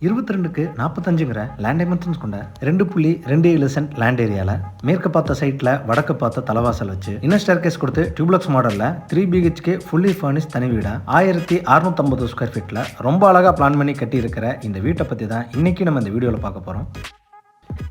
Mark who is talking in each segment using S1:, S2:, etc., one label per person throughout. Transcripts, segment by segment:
S1: 22க்கு 45ங்கிற land dimensions கொண்ட 2.27 cent land ஏரியாவில் மேற்கு பார்த்த சைட்டில் வடக்கு பார்த்த தலைவாசல் வச்சு இன்னர் ஸ்டேர்கேஸ் கொடுத்து டியூப்ளக்ஸ் மாடலில் 3 BHK ஃபுல்லி ஃபர்னிஷ் தனி வீடா 1650 ஸ்கொயர் ஃபீட்டில் ரொம்ப அழகாக பிளான் பண்ணி கட்டி இருக்கிற இந்த வீட்டை பற்றி தான் இன்றைக்கி நம்ம இந்த வீடியோவில் பார்க்க போகிறோம்.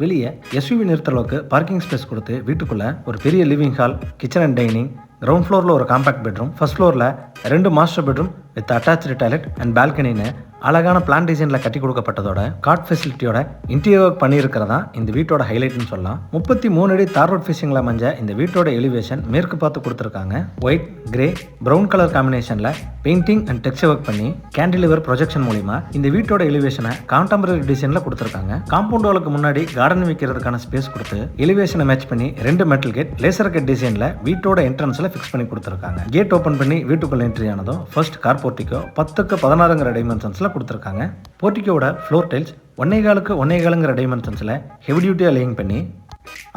S1: வெளியே எஸ்யூவி நிறுத்துற அளவுக்கு பார்க்கிங் ஸ்பேஸ் கொடுத்து வீட்டுக்குள்ளே ஒரு பெரிய living hall, kitchen and dining, ground ஃப்ளோரில் ஒரு காம்பேக்ட் பெட்ரூம், ஃபர்ஸ்ட் ஃப்ளோரில் 2 master bedroom with attach toilet and பால்கனின்னு அழகான பிளான் டிசைனில் கட்டி கொடுக்கப்பட்டதோட கார்ட் ஃபெசிலிட்டியோட இன்டீரியர் ஒர்க் பண்ணியிருக்கிறதா இந்த வீட்டோட ஹைலைட்னு சொல்லலாம். 33 அடி தார் ரோட் ஃபேசிங்கில் அமைஞ்ச இந்த வீட்டோட எலிவேஷன் மேற்கு பார்த்து கொடுத்துருக்காங்க. ஒயிட், கிரே, ப்ரௌன் கலர் காம்பினேஷனில் பெயிண்டிங் அண்ட் டெக்ஸ்சர் ஒர்க் பண்ணி கேண்டிலிவர் ப்ரொஜெக்ஷன் மூலிமா இந்த வீட்டோட எலிவேஷனை கான்டெம்பரரி டிசைனில் கொடுத்துருக்காங்க. காம்பவுண்ட் வாலுக்கு முன்னாடி கார்டன் வைக்கிறதுக்கான ஸ்பேஸ் கொடுத்து எலிவேஷனை மேட்ச் பண்ணி 2 மெட்டல் கேட் லேசர் கட் டிசைனில் வீட்டோட என்ட்ரன்ஸில் ஃபிக்ஸ் பண்ணி கொடுத்துருக்காங்க. கேட் ஓப்பன் பண்ணி வீட்டுக்குள்ள என்ட்ரி ஆனதும் ஃபர்ஸ்ட் கார் போர்ட்டிகோ 10க்கு 16ங்கிற டைமென்ஷன்ஸில் கொடுத்துருக்காங்க. போர்ட்டிகோட ஃப்ளோர் டைல்ஸ் 1.25க்கு 1.25ங்கிற டைமென்ஷன்ஸில் ஹெவி டியூட்டியாக லேயிங் பண்ணி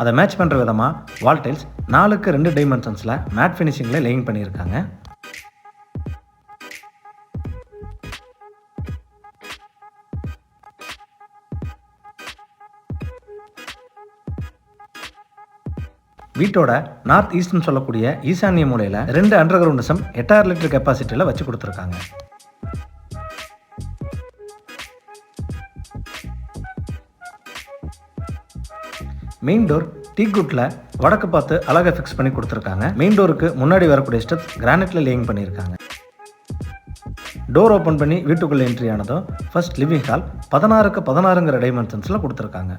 S1: அதை மேட்ச் பண்ணுற விதமாக வால் டைல்ஸ் 4க்கு 2 டைமென்ஷன்ஸில் மேட் ஃபினிஷிங்கில் லேயிங் பண்ணியிருக்காங்க. வீட்டோட நார்த் ஈஸ்ட்னு சொல்லக்கூடிய ஈசானிய மூலையில் 2 அண்டர் கிரவுண்ட் சம் 8000 லிட்டர் கெப்பாசிட்டியில் வச்சு கொடுத்துருக்காங்க. மெயின் டோர் டீக்குட்ல வடக்கு பார்த்து அழகாக ஃபிக்ஸ் பண்ணி கொடுத்துருக்காங்க. மெயின் டோருக்கு முன்னாடி வரக்கூடிய ஸ்டெப்ஸ் கிரானைட்ல லேயிங் பண்ணியிருக்காங்க. டோர் ஓப்பன் பண்ணி வீட்டுக்குள்ள என்ட்ரி ஆனதும் ஃபர்ஸ்ட் லிவிங் ஹால் 16க்கு 16ங்கிற டைமென்ஷன்ஸில் கொடுத்துருக்காங்க.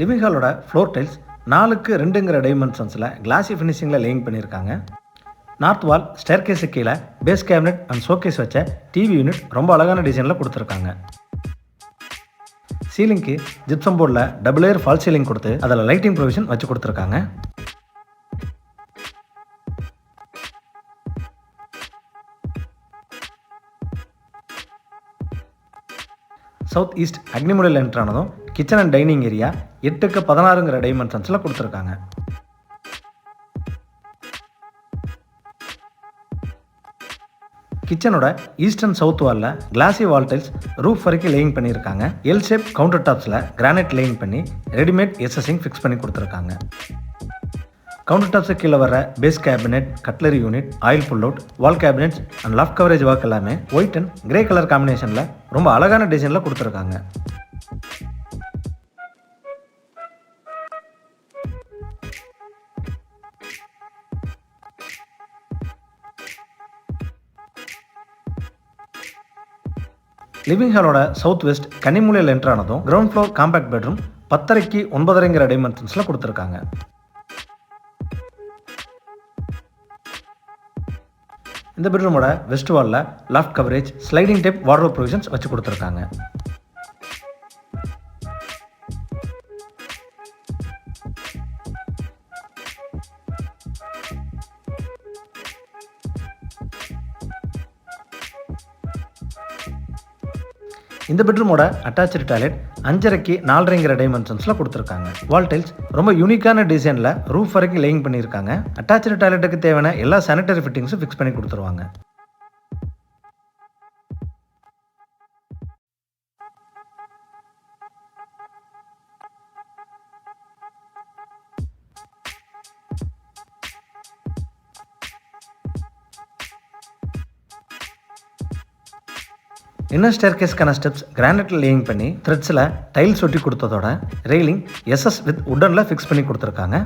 S1: லிவிங் ஹாலோட ஃப்ளோர் டைல்ஸ் 4க்கு 2ங்கிற டைமென்ஷன்ஸில் கிளாசி ஃபினிஷிங்கில் லேயிங் பண்ணியிருக்காங்க. நார்த் வால் ஸ்டேர்கேஸு கீழே பேஸ் கேபினட் அண்ட் ஷோகேஸ் வச்ச டிவி யூனிட் ரொம்ப அழகான டிசைனில் கொடுத்துருக்காங்க. சீலிங்க்கு ஜிப்சம் போர்டில் டபுள் லேயர் ஃபால் சீலிங் கொடுத்து அதில் லைட்டிங் ப்ரொவிஷன் வச்சு கொடுத்துருக்காங்க. சவுத் ஈஸ்ட் அக்னிமுறையில் என்ட்ரு ஆனதும் கிச்சன் அண்ட் டைனிங் ஏரியா 8க்கு 16ங்கிற டைமென்ஷன்ஸில் கொடுத்துருக்காங்க. கிச்சனோட ஈஸ்ட் அண்ட் சவுத் வாலில் கிளாசி வால் டைல்ஸ் ரூஃப் வரைக்கும் லேயிங் பண்ணியிருக்காங்க. எல் ஷேப் கவுண்டர் டாப்ஸில் கிரானைட் லேயிங் பண்ணி ரெடிமேட் எஸ்எஸ்சிங் ஃபிக்ஸ் பண்ணி கொடுத்துருக்காங்க. கவுண்டர் டாப்ஸு கீழே வர base cabinet, cutlery unit, oil pull out, wall cabinets and loft coverage work எல்லாமே ஒயிட் அண்ட் கிரே கலர் காம்பினேஷனில் ரொம்ப அழகான டிசைனில் கொடுத்துருக்காங்க. லிவிங் ஹாலோட சவுத் வெஸ்ட் கன்னிமூலையில் என்ட்ரு ஆனதும் கிரவுண்ட் ஃப்ளோர் காம்பேக்ட் பெட்ரூம் 10.5க்கு 9.5ங்கிற டைமென்ஷன்ஸில் கொடுத்துருக்காங்க. இந்த பெட்ரூமோட வெஸ்ட் வாலில் loft coverage, sliding type wardrobe provisions வச்சு கொடுத்துருக்காங்க. இந்த பெட்ரூமோட அட்டாச்சு டாய்லெட் 5.5க்கு 4.5ங்கிற டைமென்ஷன்ஸில் கொடுத்துருக்காங்க. வால் டைல்ஸ் ரொம்ப யூனிக்கான டிசைனில் ரூஃப் வரைக்கும் லேயிங் பண்ணியிருக்காங்க. அட்டாச்சு டாய்லெட்டுக்கு தேவையான எல்லா சானிட்டரி ஃபிட்டிங்ஸும் ஃபிக்ஸ் பண்ணி கொடுத்துருவாங்க. இன்னர் ஸ்டேர்கேஸ்க்கான ஸ்டெப்ஸ் கிரானைட்ல லேயிங் பண்ணி த்ரெட்ஸில் டைல்ஸ் ஒட்டி கொடுத்ததோட ரெயிலிங் எஸ்எஸ் வித் உட்டனில் ஃபிக்ஸ் பண்ணி கொடுத்துருக்காங்க.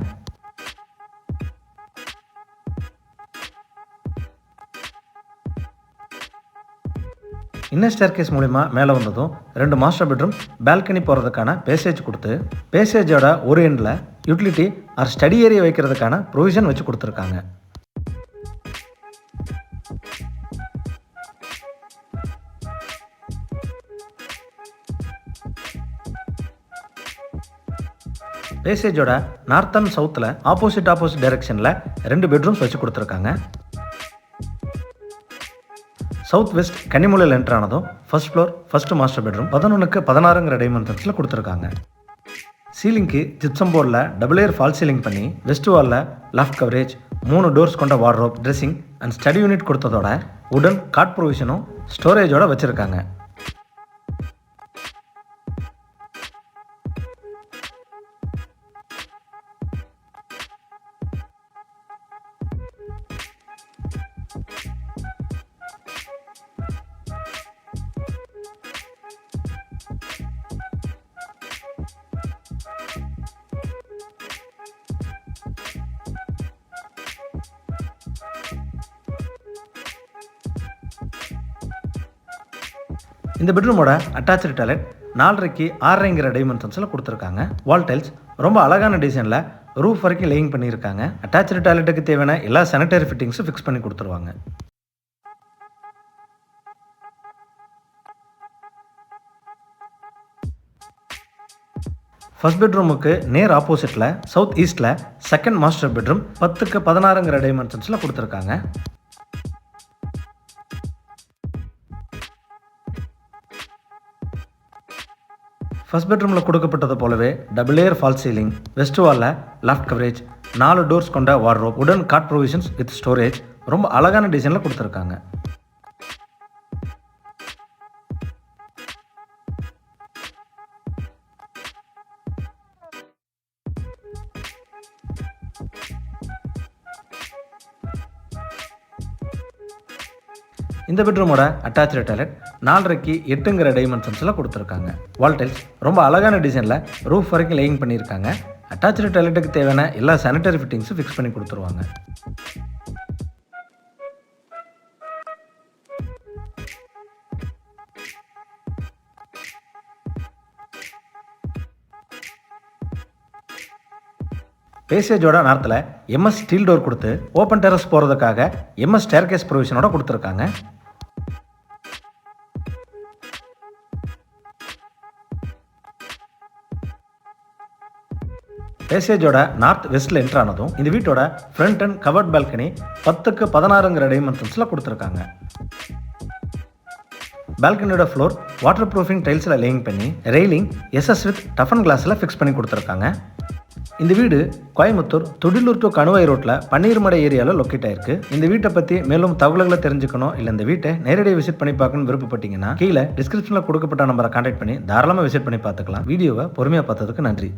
S1: இன்னர் ஸ்டேர்கேஸ் மூலிமா மேலே வந்ததும் 2 மாஸ்டர் பெட்ரூம், பால்கனி போகிறதுக்கான பேசேஜ் கொடுத்து பேசேஜோட ஒரு எண்டில் யூட்டிலிட்டி ஆர் ஸ்டடி ஏரியா வைக்கிறதுக்கான ப்ரொவிஷன் வச்சு கொடுத்துருக்காங்க. பேசேஜோட நார்த் அண்ட் சவுத்தில் ஆப்போசிட் டைரக்ஷனில் 2 பெட்ரூம்ஸ் வச்சு கொடுத்துருக்காங்க. சவுத் வெஸ்ட் கன்னிமூலையில் என்ட்ரு ஆனதும் first floor first master bedroom 11க்கு 16ங்கிற டைமென்ஷன்ஸில் கொடுத்துருக்காங்க. சீலிங்க்கு ஜிப்சம் போர்டில் டபுள் லேயர் ஃபால் சீலிங் பண்ணி வெஸ்ட் வாலில் லாஃப்ட் கவரேஜ் 3 டோர்ஸ் கொண்ட wardrobe, dressing and study unit கொடுத்ததோட உடன் காட் ப்ரொவிஷனும் ஸ்டோரேஜோட வச்சுருக்காங்க. இந்த பெட்ரூமோட அட்டாச்சு டாய்லெட் 4.5 6.5 டைமென்ஷன்ஸில் கொடுத்துருக்காங்க. வால் டைல்ஸ் ரொம்ப அழகான டிசைனில் ரூஃப் வரைக்கும் லேயிங் பண்ணியிருக்காங்க. அட்டாச்சு டாய்லெட்டுக்கு தேவையான எல்லா சானிடரி ஃபிட்டிங்ஸும் ஃபிக்ஸ் பண்ணி கொடுத்துருவாங்க. ஃபர்ஸ்ட் பெட்ரூமுக்கு நேர் ஆப்போசிட்டில் சவுத் ஈஸ்டில் செகண்ட் மாஸ்டர் பெட்ரூம் 10க்கு 16 டைமென்ஷன்ஸில் கொடுத்துருக்காங்க. ஃபர்ஸ்ட் பெட்ரூமில் கொடுக்கப்பட்டது போலவே double layer false ceiling, west வாலில் லாஃப்ட் கவரேஜ், 4 டோர்ஸ் கொண்ட வார்ட்ரோப், உடன் காட் ப்ரொவிஷன்ஸ் வித் ஸ்டோரேஜ் ரொம்ப அழகான டிசைனில் கொடுத்துருக்காங்க. இந்த பெட்ரூமோட அட்டாச்சு டாய்லெட் 4.5 8 டைமென்ஷன்ஸில் கொடுத்துருக்காங்க. வால் டைல்ஸ் ரொம்ப அழகான டிசைனில் ரூஃப் வரைக்கும் லேயிங் பண்ணியிருக்காங்க. அட்டாச்சு டாய்லெட்டுக்கு தேவையான எல்லா சானிடரி ஃபிட்டிங்ஸும் ஃபிக்ஸ் பண்ணி கொடுத்துருவாங்க. பேசேஜோட நார்த்தில் எம்எஸ் ஸ்டீல் டோர் கொடுத்து ஓப்பன் டெரஸ் போகிறதுக்காக எம்எஸ் ஸ்டேர்கேஸ் ப்ரொவிஷனோட கொடுத்துருக்காங்க. பேசேஜோட நார்த் வெஸ்ட்டில் என்ட்ரு ஆனதும் இந்த வீட்டோட ஃப்ரண்ட் அண்ட் கவர்ட் பால்கனி 10க்கு 16 டைமென்ஷன்ஸில் கொடுத்துருக்காங்க. பால்கனியோட ஃப்ளோர் வாட்டர் ப்ரூஃபிங் டைல்ஸில் லேயிங் பண்ணி ரெயிலிங் எஸ்எஸ் வித் டஃபன் கிளாஸில் ஃபிக்ஸ் பண்ணி கொடுத்துருக்காங்க. இந்த வீடு கோயம்புத்தூர் துடிலூர் டு கணுவாய் ரோட்டில் பன்னீர்மடை ஏரியாவில் லொக்கேட் ஆயிருக்கு. இந்த வீட்டை பற்றி மேலும் தகவல்களை தெரிஞ்சுக்கணும், இல்லை இந்த வீட்டை நேரடியாக விசிட் பண்ணி பார்க்கணும்னு விருப்பப்பட்டீங்கன்னா கீழே டிஸ்கிரிப்ஷனில் கொடுக்கப்பட்ட நம்பரை கான்டாக்ட் பண்ணி தாராளமாக விசிட் பண்ணி பார்த்துக்கலாம். வீடியோவை பொறுமையாக பார்த்ததுக்கு நன்றி.